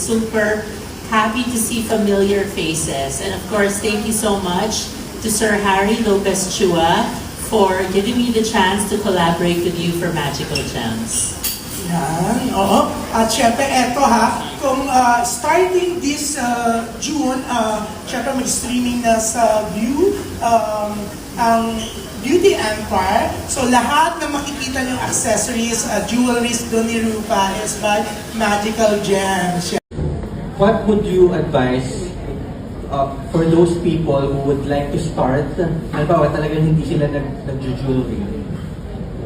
super happy to see familiar faces. And of course, thank you so much to Sir Harry Lopez Chua for giving me the chance to collaborate with you for Magical Gems. Yan, oo. At syempre, eto kung starting this June, syempre mag-streaming na sa View, ang Beauty Empire. So lahat na makikita niyong accessories, jewelries doon ni Rupa is by Magical Gems. What would you advise for those people who would like to start? Halimbawa talagang hindi sila nag-jewelry.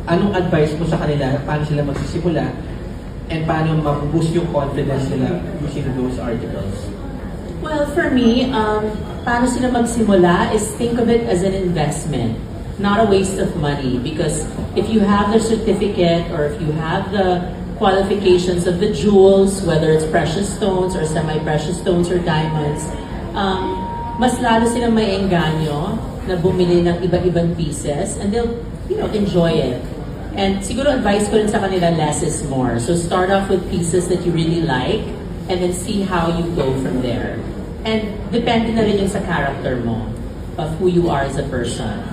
Anong advice mo sa kanila? Paano sila magsisimula? And paano maboost yung confidence nila using those articles? Well, for me, paano sila magsimula is think of it as an investment, not a waste of money. Because if you have the certificate or if you have the qualifications of the jewels, whether it's precious stones or semi-precious stones or diamonds, mas lalo silang may engganyo na bumili ng iba-ibang pieces and they'll, enjoy it. And siguro advice ko rin sa kanila, less is more. So start off with pieces that you really like and then see how you go from there. And depende na rin yung sa character mo of who you are as a person.